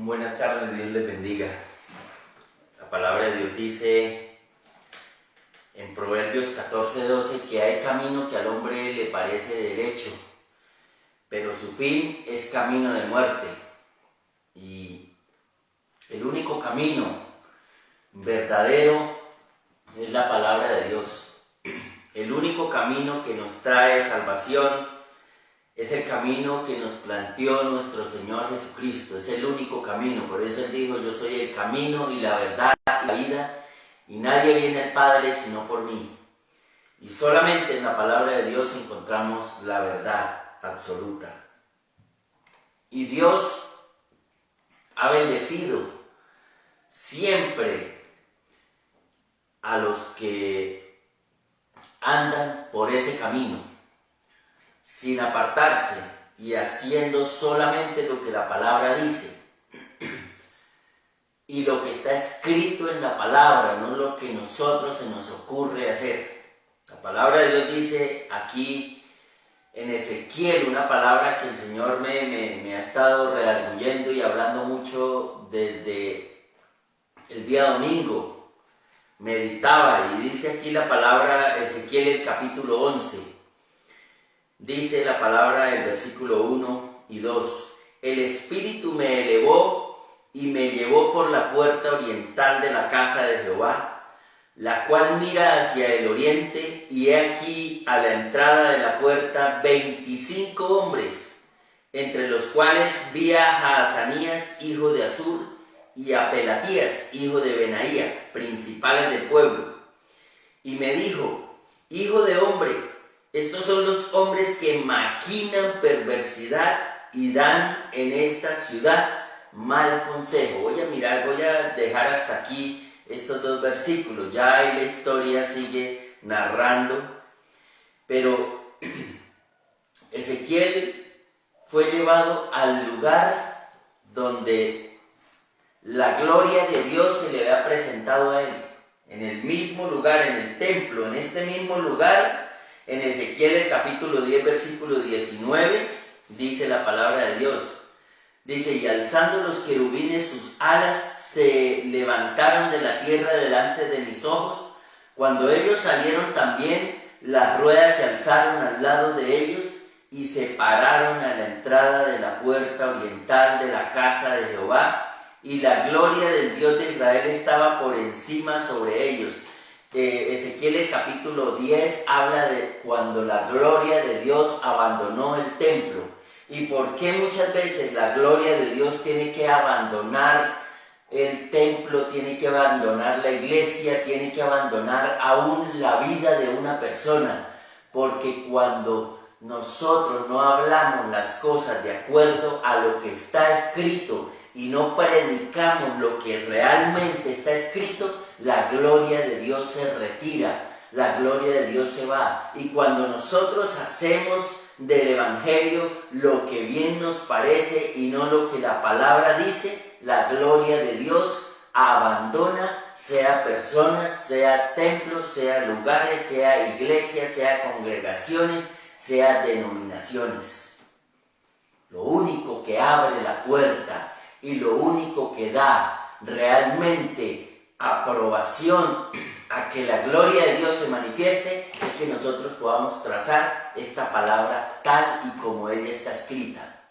Buenas tardes, Dios les bendiga. La palabra de Dios dice en Proverbios 14:12 que hay camino que al hombre le parece derecho, pero su fin es camino de muerte. Y el único camino verdadero es la palabra de Dios. El único camino que nos trae salvación es el camino que nos planteó nuestro Señor Jesucristo. Es el único camino. Por eso Él dijo: yo soy el camino y la verdad y la vida, y nadie viene al Padre sino por mí. Y solamente en la palabra de Dios encontramos la verdad absoluta. Y Dios ha bendecido siempre a los que andan por ese camino, sin apartarse y haciendo solamente lo que la palabra dice y lo que está escrito en la palabra, no lo que nosotros se nos ocurre hacer. La palabra de Dios dice aquí en Ezequiel, una palabra que el Señor me ha estado redarguyendo y hablando mucho desde el día domingo. Meditaba y dice aquí la palabra, Ezequiel, el capítulo 11. Dice la palabra, el versículo 1 y 2: el Espíritu me elevó y me llevó por la puerta oriental de la casa de Jehová, la cual mira hacia el oriente, y he aquí a la entrada de la puerta 25 hombres, entre los cuales vi a Jaazanías, hijo de Azur, y a Pelatías, hijo de Benaía, principales del pueblo. Y me dijo: hijo de hombre, estos son los hombres que maquinan perversidad y dan en esta ciudad mal consejo. Voy a dejar hasta aquí estos dos versículos. Ya ahí la historia sigue narrando. Pero Ezequiel fue llevado al lugar donde la gloria de Dios se le había presentado a él. En el mismo lugar, en el templo, en este mismo lugar. En Ezequiel, el capítulo 10, versículo 19, dice la palabra de Dios. Dice: y alzando los querubines sus alas, se levantaron de la tierra delante de mis ojos. Cuando ellos salieron también, las ruedas se alzaron al lado de ellos y se pararon a la entrada de la puerta oriental de la casa de Jehová, y la gloria del Dios de Israel estaba por encima sobre ellos. Ezequiel, el capítulo 10, habla de cuando la gloria de Dios abandonó el templo. ¿Y por qué muchas veces la gloria de Dios tiene que abandonar el templo, tiene que abandonar la iglesia, tiene que abandonar aún la vida de una persona? Porque cuando nosotros no hablamos las cosas de acuerdo a lo que está escrito y no predicamos lo que realmente está escrito, la gloria de Dios se retira, la gloria de Dios se va. Y cuando nosotros hacemos del evangelio lo que bien nos parece y no lo que la palabra dice, la gloria de Dios abandona, sea personas, sea templos, sea lugares, sea iglesias, sea congregaciones, sea denominaciones. Lo único que abre la puerta y lo único que da realmente aprobación a que la gloria de Dios se manifieste es que nosotros podamos trazar esta palabra tal y como ella está escrita.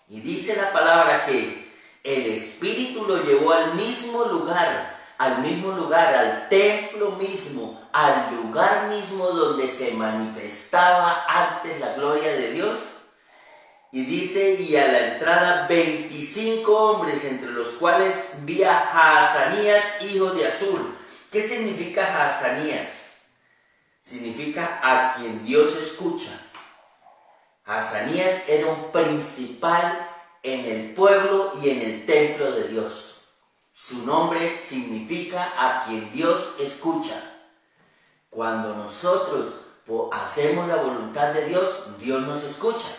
Y dice la palabra que el Espíritu lo llevó al mismo lugar, al templo mismo, al lugar mismo donde se manifestaba antes la gloria de Dios. Y dice: y a la entrada 25 hombres, entre los cuales vi a Jaazanías, hijo de Azur. ¿Qué significa Jaazanías? Significa a quien Dios escucha. Jaazanías era un principal en el pueblo y en el templo de Dios. Su nombre significa a quien Dios escucha. Cuando nosotros hacemos la voluntad de Dios, Dios nos escucha.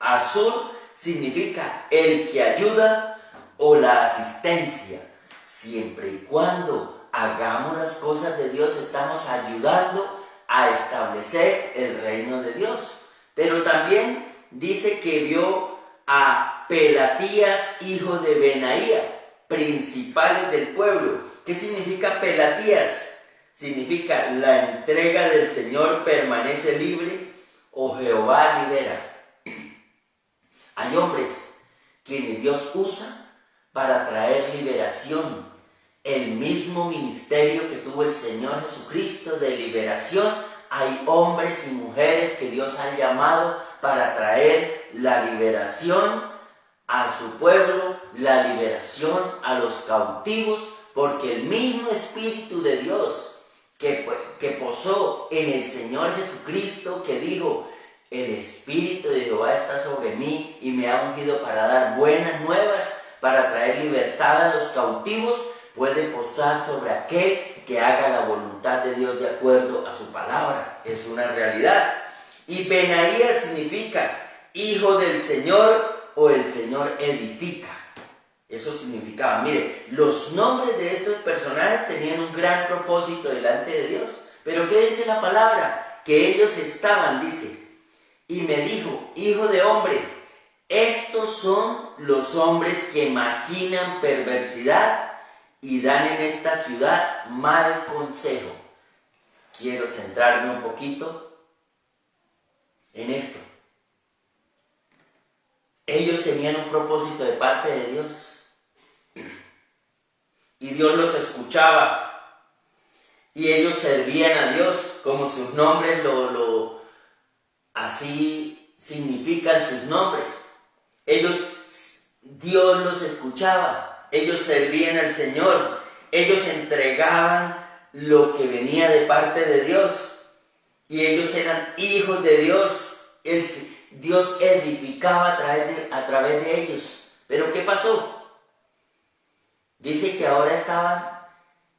Azur significa el que ayuda o la asistencia. Siempre y cuando hagamos las cosas de Dios, estamos ayudando a establecer el reino de Dios. Pero también dice que vio a Pelatías, hijo de Benaía, principales del pueblo. ¿Qué significa Pelatías? Significa la entrega del Señor permanece libre o Jehová libera. Hay hombres quienes Dios usa para traer liberación. El mismo ministerio que tuvo el Señor Jesucristo de liberación, hay hombres y mujeres que Dios ha llamado para traer la liberación a su pueblo, la liberación a los cautivos, porque el mismo Espíritu de Dios que posó en el Señor Jesucristo, que dijo: el Espíritu de Jehová está sobre mí y me ha ungido para dar buenas nuevas, para traer libertad a los cautivos, puede posar sobre aquel que haga la voluntad de Dios de acuerdo a su palabra. Es una realidad. Y Benaía significa hijo del Señor o el Señor edifica. Eso significaba. Mire, los nombres de estos personajes tenían un gran propósito delante de Dios. Pero ¿qué dice la palabra? Que ellos estaban, dice, y me dijo: hijo de hombre, estos son los hombres que maquinan perversidad y dan en esta ciudad mal consejo. Quiero centrarme un poquito en esto. Ellos tenían un propósito de parte de Dios y Dios los escuchaba y ellos servían a Dios como sus nombres así significan sus nombres. Dios los escuchaba, ellos servían al Señor, ellos entregaban lo que venía de parte de Dios y ellos eran hijos de Dios. Dios edificaba a través de ellos. Pero ¿qué pasó? Dice que ahora estaban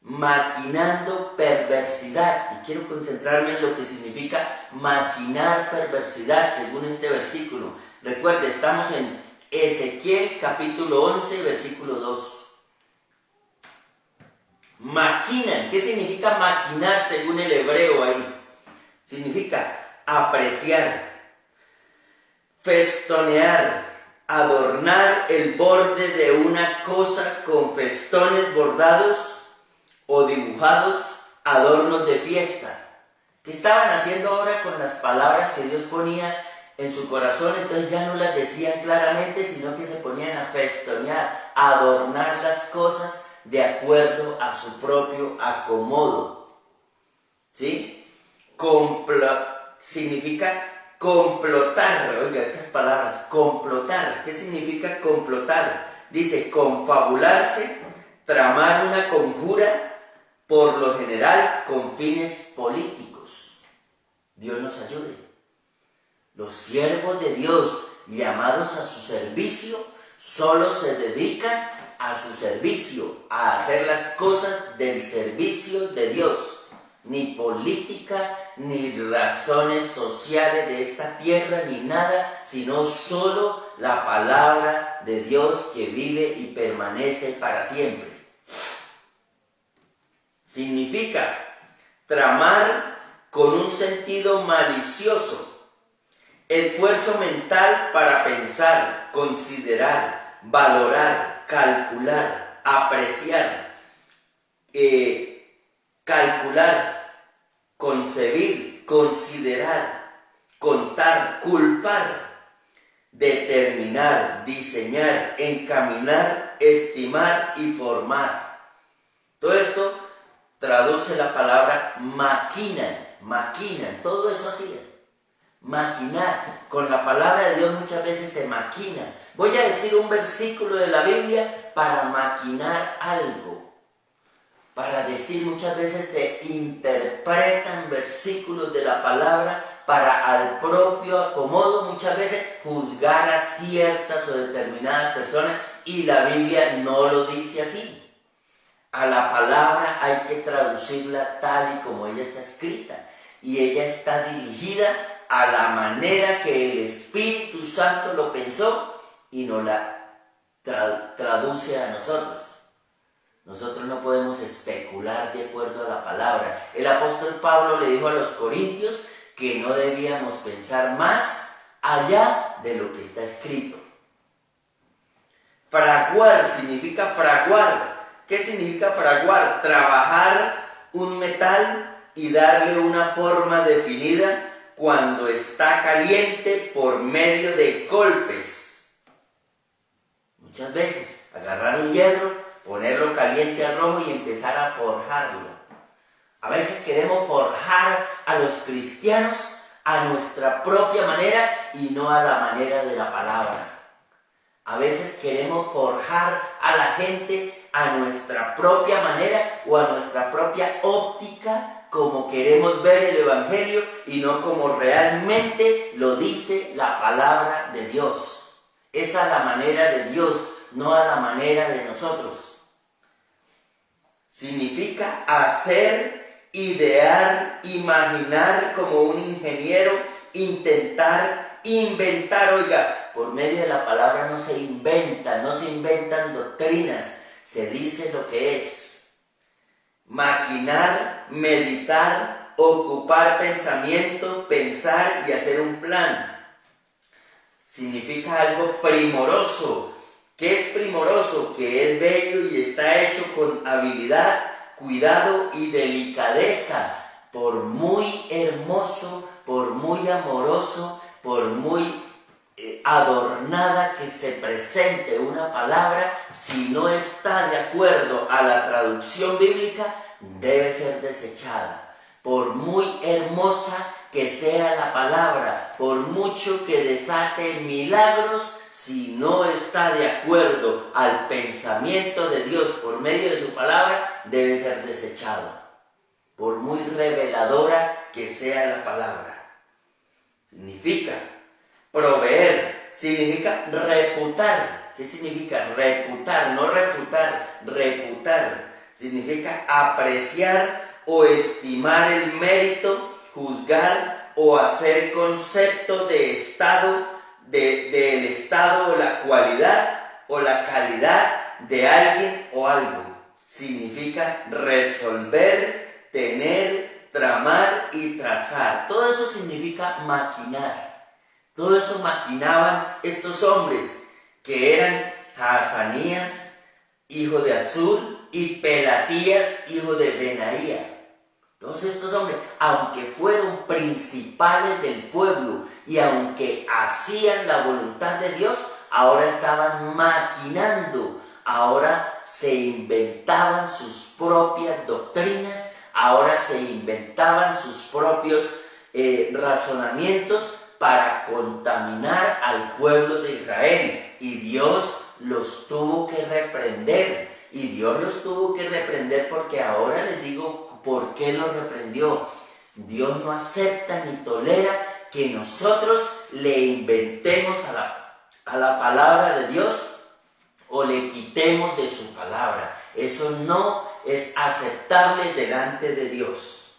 maquinando perversidad. Y quiero concentrarme en lo que significa maquinar perversidad según este versículo. Recuerde, estamos en Ezequiel capítulo 11, versículo 2. Maquinan. ¿Qué significa maquinar según el hebreo ahí? Significa apreciar, festonear, adornar el borde de una cosa con festones bordados o dibujados, adornos de fiesta. ¿Qué estaban haciendo ahora con las palabras que Dios ponía en su corazón? Entonces ya no las decían claramente, sino que se ponían a festonear, a adornar las cosas de acuerdo a su propio acomodo. ¿Sí? Significa complotar. Oiga, estas palabras, complotar. ¿Qué significa complotar? Dice confabularse, tramar una conjura, por lo general con fines políticos. Dios nos ayude. Los siervos de Dios llamados a su servicio solo se dedican a su servicio, a hacer las cosas del servicio de Dios. Ni política, ni razones sociales de esta tierra, ni nada, sino solo la palabra de Dios que vive y permanece para siempre. Significa tramar con un sentido malicioso, esfuerzo mental para pensar, considerar, valorar, calcular, apreciar, calcular, concebir, considerar, contar, culpar, determinar, diseñar, encaminar, estimar y formar. Todo esto traduce la palabra maquinan, todo eso hacía. Maquinar, con la palabra de Dios muchas veces se maquina. Voy a decir un versículo de la Biblia para maquinar algo. Para decir, muchas veces se interpretan versículos de la palabra para al propio acomodo, muchas veces juzgar a ciertas o determinadas personas, y la Biblia no lo dice así. A la palabra hay que traducirla tal y como ella está escrita, y ella está dirigida a la manera que el Espíritu Santo lo pensó y nos la traduce a nosotros. Nosotros no podemos especular de acuerdo a la palabra. El apóstol Pablo le dijo a los corintios que no debíamos pensar más allá de lo que está escrito. Fraguar significa fraguar. ¿Qué significa fraguar? Trabajar un metal y darle una forma definida cuando está caliente por medio de golpes. Muchas veces, agarrar un hierro, ponerlo caliente al rojo y empezar a forjarlo. A veces queremos forjar a los cristianos a nuestra propia manera y no a la manera de la palabra. A veces queremos forjar a la gente a nuestra propia manera o a nuestra propia óptica, como queremos ver el Evangelio y no como realmente lo dice la palabra de Dios. Es a la manera de Dios, no a la manera de nosotros. Significa hacer, idear, imaginar como un ingeniero, intentar, inventar. Oiga, por medio de la palabra no se inventan doctrinas, se dice lo que es. Maquinar, meditar, ocupar pensamiento, pensar y hacer un plan. Significa algo primoroso. ¿Qué es primoroso? Que es bello y está hecho con habilidad, cuidado y delicadeza. Por muy hermoso, por muy amoroso, por muy adornada que se presente una palabra, si no está de acuerdo a la traducción bíblica, debe ser desechada. Por muy hermosa que sea la palabra, por mucho que desate milagros, si no está de acuerdo al pensamiento de Dios por medio de su palabra, debe ser desechado. Por muy reveladora que sea la palabra. Significa proveer, significa reputar. ¿Qué significa reputar? No refutar, reputar. Significa apreciar o estimar el mérito, juzgar o hacer concepto de estado, del estado o la cualidad o la calidad de alguien o algo. Significa resolver, tener, tramar y trazar. Todo eso significa maquinar. Todo eso maquinaban estos hombres que eran Hazanías, hijo de Azur, y Pelatías, hijo de Benaía. Todos estos hombres, aunque fueron principales del pueblo y aunque hacían la voluntad de Dios, ahora estaban maquinando, ahora se inventaban sus propias doctrinas, ahora se inventaban sus propios razonamientos para contaminar al pueblo de Israel. Y Dios los tuvo que reprender. Y Dios los tuvo que reprender porque ahora les digo por qué los reprendió. Dios no acepta ni tolera que nosotros le inventemos a la palabra de Dios o le quitemos de su palabra. Eso no es aceptable delante de Dios.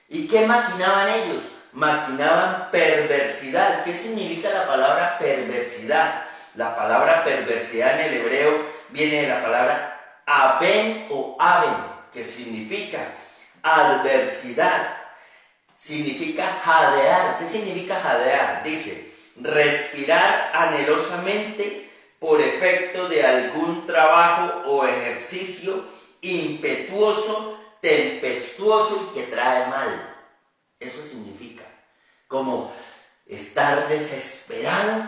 ¿Y qué maquinaban ellos? Maquinaban perversidad. ¿Qué significa la palabra perversidad? La palabra perversidad en el hebreo viene de la palabra aben o aben, que significa adversidad. Significa jadear. ¿Qué significa jadear? Dice, respirar anhelosamente por efecto de algún trabajo o ejercicio impetuoso, tempestuoso y que trae mal. Eso significa como estar desesperado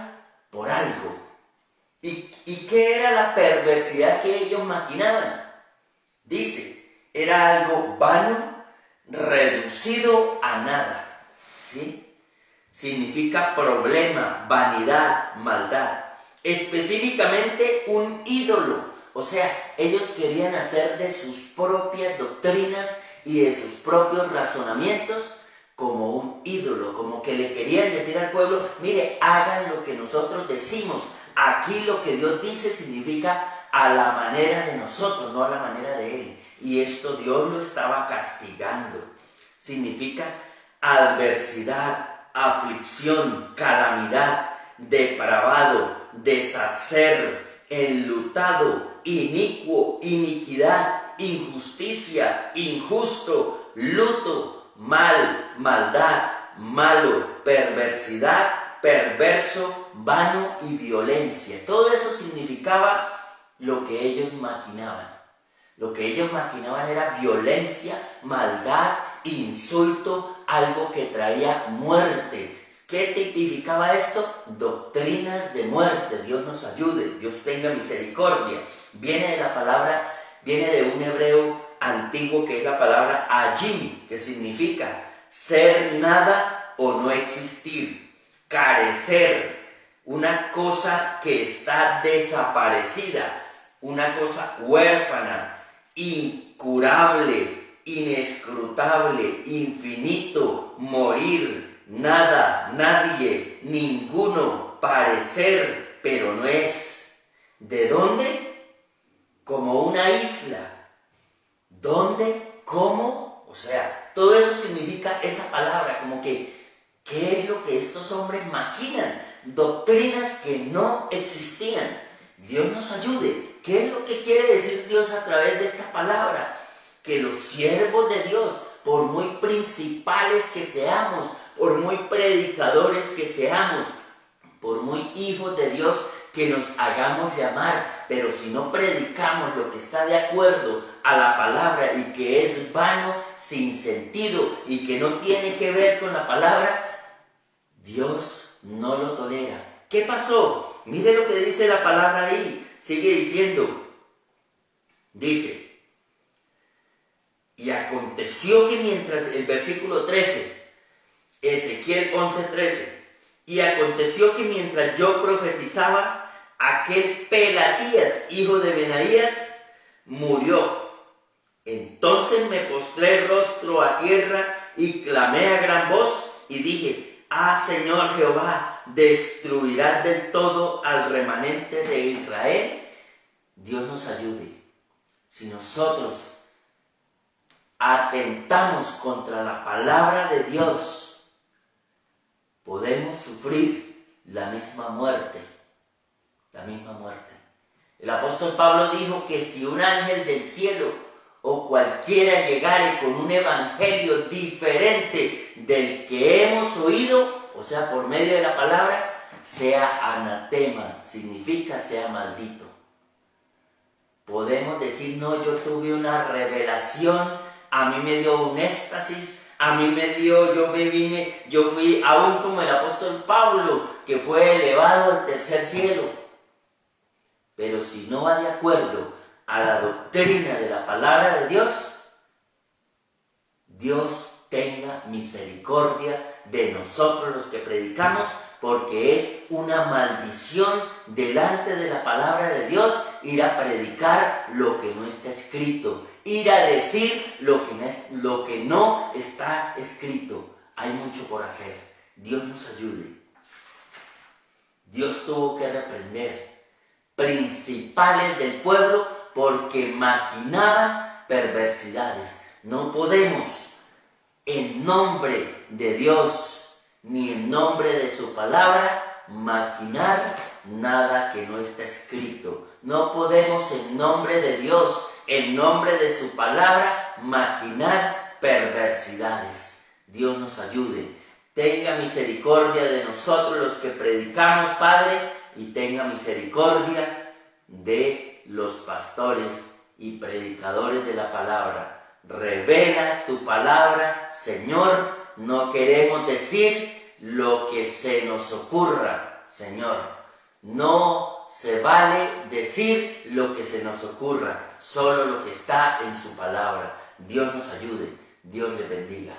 por algo. ¿Y qué era la perversidad que ellos maquinaban? Dice, era algo vano, reducido a nada. ¿Sí? Significa problema, vanidad, maldad. Específicamente un ídolo. O sea, ellos querían hacer de sus propias doctrinas y de sus propios razonamientos como un ídolo, como que le querían decir al pueblo, mire, hagan lo que nosotros decimos. Aquí lo que Dios dice significa a la manera de nosotros, no a la manera de Él. Y esto Dios lo estaba castigando. Significa adversidad, aflicción, calamidad, depravado, deshacer, enlutado, inicuo, iniquidad, injusticia, injusto, luto, mal, maldad, malo, perversidad perverso, vano y violencia. Todo eso significaba lo que ellos maquinaban. Lo que ellos maquinaban era violencia, maldad, insulto, algo que traía muerte. ¿Qué tipificaba esto? Doctrinas de muerte. Dios nos ayude, Dios tenga misericordia. Viene de un hebreo antiguo que es la palabra ayim, que significa ser nada o no existir, carecer, una cosa que está desaparecida, una cosa huérfana, incurable, inescrutable, infinito, morir, nada, nadie, ninguno, parecer, pero no es. ¿De dónde? Como una isla. ¿Dónde? ¿Cómo? O sea, todo eso significa esa palabra, como que, ¿qué es lo que estos hombres maquinan? Doctrinas que no existían. Dios nos ayude. ¿Qué es lo que quiere decir Dios a través de esta palabra? Que los siervos de Dios, por muy principales que seamos, por muy predicadores que seamos, por muy hijos de Dios que nos hagamos llamar, pero si no predicamos lo que está de acuerdo a la palabra y que es vano, sin sentido y que no tiene que ver con la palabra, Dios no lo tolera. ¿Qué pasó? Mire lo que dice la palabra ahí. Sigue diciendo. Dice, y aconteció que mientras, el versículo 13, Ezequiel 11:13, y aconteció que mientras yo profetizaba, aquel Pelatías, hijo de Benaías, murió. Entonces me postré rostro a tierra y clamé a gran voz y dije, Señor Jehová, ¿destruirás del todo al remanente de Israel? Dios nos ayude. Si nosotros atentamos contra la palabra de Dios, podemos sufrir la misma muerte. La misma muerte. El apóstol Pablo dijo que si un ángel del cielo o cualquiera llegare con un evangelio diferente del que hemos oído, o sea, por medio de la palabra, sea anatema, significa sea maldito. Podemos decir, no, yo tuve una revelación, a mí me dio un éxtasis, a mí me dio, yo fui aún como el apóstol Pablo, que fue elevado al tercer cielo. Pero si no va de acuerdo a la doctrina de la palabra de Dios, Dios tenga misericordia de nosotros los que predicamos, porque es una maldición delante de la palabra de Dios ir a predicar lo que no está escrito, ir a decir lo que no está escrito. Hay mucho por hacer. Dios nos ayude. Dios tuvo que reprender principales del pueblo porque maquinaban perversidades. No podemos, en nombre de Dios ni en nombre de su palabra, maquinar nada que no está escrito. No podemos, en nombre de Dios, en nombre de su palabra, maquinar perversidades. Dios nos ayude. Tenga misericordia de nosotros los que predicamos, Padre, y tenga misericordia de los pastores y predicadores de la palabra. Revela tu palabra, Señor. No queremos decir lo que se nos ocurra, Señor. No se vale decir lo que se nos ocurra, solo lo que está en su palabra. Dios nos ayude, Dios le bendiga.